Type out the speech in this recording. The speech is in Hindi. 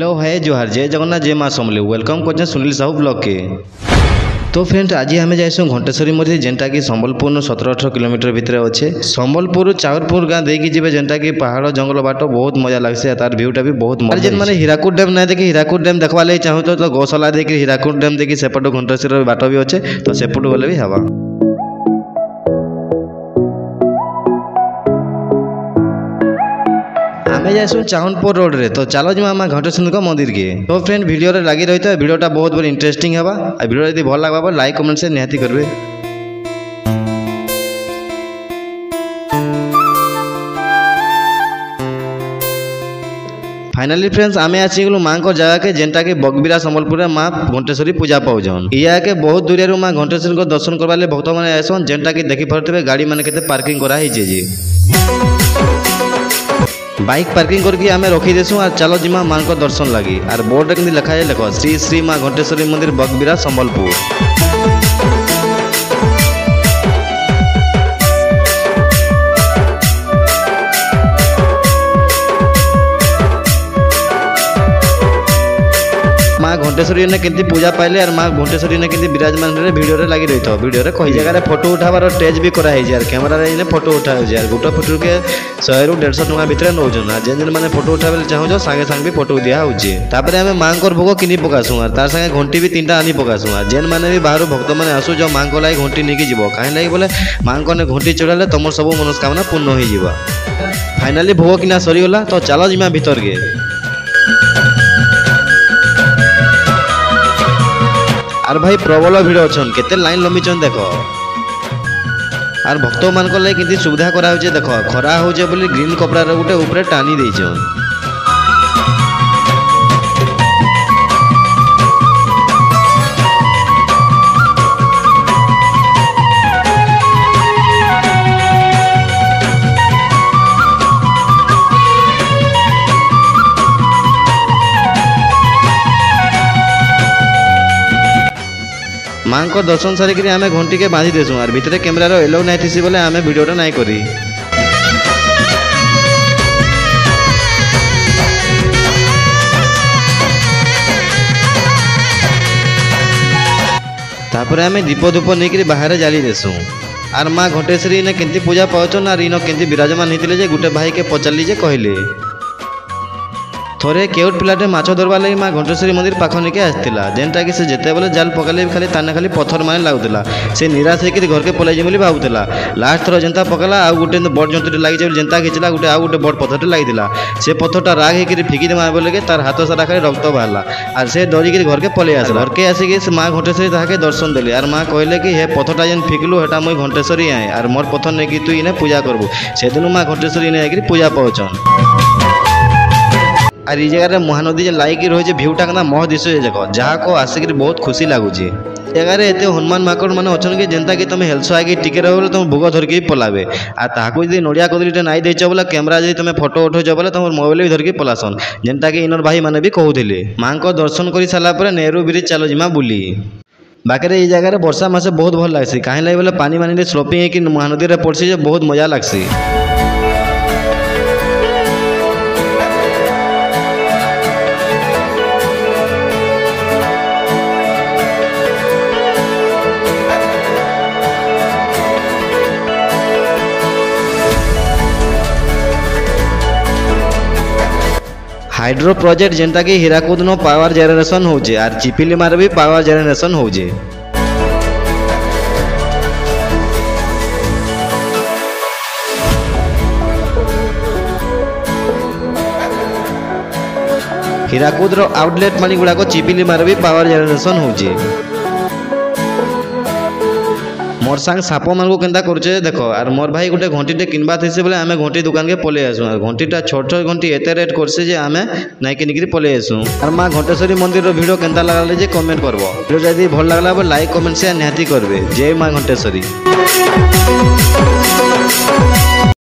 हेलो हाय जोहार जय जगन्नाथ जय माँ समले वेलकम कर सुनील साहू ब्लॉग के। तो फ्रेंड्स आज आम जाइसु घंटेश्वरी मध्य जेनटा कि संबलपुर 17-18 किलोमीटर भितर अच्छे संबलपुर चाउरपुर गाँ देखिए जी जेनटा कि पहाड़ जंगल बाट बहुत मजा लगसे तार भ्यूटा भी बहुत मजा जेन मैंने हीराकुद डैम ना देखिए हीराकुद डैम देखवा लगे चाहूँ तो गौशाला देखिए हीराकुद डैम देखिए सेपट घंटेश्वरी बाट भी अच्छे तो सेपट गले भी हवा। आमे जाइसु चाउनपुर रोड रे तो चलो जी आम घंटेश्वरी मंदिर के। तो फ्रेंड वीडियो रे लगी रही है वीडियोटा बहुत बड़ी इंटरेस्टिंग है और वीडियो यदि भल लगा लाइक कमेंट से निहाती करबे। फाइनाली फ्रेंड्स आमे आसी गलु माँ को जगह के जेनटा कि बगबिरा संबलपुर माँ घंटेश्वरी पूजा पाउजन या के बहुत दूर माँ घंटेश्वरी को दर्शन करवा ले भक्त मैंने आसन जेनटा कि देखि पारथबे गाड़ी माने केते पार्किंग करा हिजे जी बाइक पार्किंग करके आमे रखी देसु और चलो जिमा माँ को दर्शन लगी और बोर्ड रे लिखा है देखो श्री श्री माँ घंटेश्वरी मंदिर बगबिरा संबलपुर। माँ घंटेश्वरी ने केंती पूजा पाइले और माँ घंटेश्वरी ने केंती विराजमान रे वीडियो रे लगी रही वीडियो रे कई जगह रे फोटो उठाबार स्टेज भी करा है यार कैमरा रे ने फोटो उठा है यार गोटा फोटो के 100 ରୁ 150 टका भितर नौ जन जेन जेन माने फोटो उठाबे चाहो संगे संग भी फोटो दिया होचे तापर हमें माँ को भोग किनी पकासु और तार संगे घंटी भी 3टा आनी पकासु और जेन माने भी बाहर भक्त माने आसु जो माँ को लाई घंटी नेकी जीवो काहे लाई बोले माँ को ने घंटी चढ़ाले तुम सब मनोकामना पूर्ण हो जीवा। फाइनली भोग किना सरी गला तो चलो जिमा भीतर के और भाई प्रबल भिड़ अच्छन केते लाइन लंबीचन देख और भक्त मान कि सुविधा करा देख खरा हो ग्रीन कपड़ा गोटे ऊपर टानी देछन। माँ को दर्शन सारिक आम घंटी के बांधी देसु और भितर कैमरा एलाउ नहीं थी बोले आम वीडियोटा नहीं करी। तापर आम दीप धूप नहीं बाहर जाली देसु और माँ घंटेश्वरी ने केंती पूजा पाउछन और इन केंती विराजमान होते गोटे भाई के पचारि जे कहले थोड़े केउट पिलाटे माछ धरवा लगी माँ घंटेश्वरी मंदिर पाख निके आसला जेनटा कि से जेते बेले जाल पकाले खाली ताने खाली पत्थर माने लागुला से निराश होकर घर के पलाई बोली भावुला लास्ट थर जेनता पकला आ गोटे बड़ जंतुटे लगी जेनता खिंचला गोटे आउ गोटे बड़ पत्थरटे लगी से पत्थरटा राग होकर फिकी देमा बोले तार हाथ सारा खाली रक्त बाहला और से डरिक घर के पलि आसला घर के आसिक से माँ घंटेश्वरी ताके दर्शन देली और माँ कहले कि हे पत्थरटा जेन फिकलु हेटा मुई घंटेश्वरी आए और मोर पत्थर नहीं तु इने पूजा करबू से दिन माँ घंटेश्वरी ने पूजा पाउछन। और ये जगह महानदी जो लाइक रही भ्यूटा का मह दृश्य देख जहाँ को आसिक बहुत खुशी लगुच जगह एत हनुमान माकड़ मैंने अच्छा कि जेनता कि तुम हेल्स आगे टिके रहो बोले तुम भोग धरिकी पलाबे आ ताकू जब नड़िया कदलीटे नाई देच बोले कैमरा जब तुम फोटो उठौच बोले तुम मोबाइल भी धरिकी पलासन जेनता कि इनर भाई मैंने भी कहते माँ को दर्शन कर सारापर नेहरू ब्रिज चलो जिमा बुली बाकी ये जगह वर्षा मासे बहुत भल लगसी कहीं लगे बोले पानी मानी स्लोपिंग कि महानदी में पड़सी बहुत मजा लगसी। हाइड्रो प्रोजेक्ट जेनटा कि हीराकुद नो पावर जेनरेशन होजे और चिपिलीमार भी पावर जेनरेशन होजे। हीराकुद रो आउटलेट मानी गुड़ा को चिपिलीमार भी पावर जेनरेशन होजे। मोर सांग साप मान को केंता करुचे देखो और मोर भाई गोटे घंटीटे किनबा थी बोले आम घंटी दुकान के पलि आसू घंटीटा छोट छोट घंटी एत रेट करसे जे आम नाई किनिक पलि आसू और माँ घंटेश्वरी मंदिर रो वीडियो केंता लगला जे कमेंट करबो वीडियो जदी भल लागला बो लाइक कमेंट शेयर निहाती करबे। जय माँ घंटेश्वरी।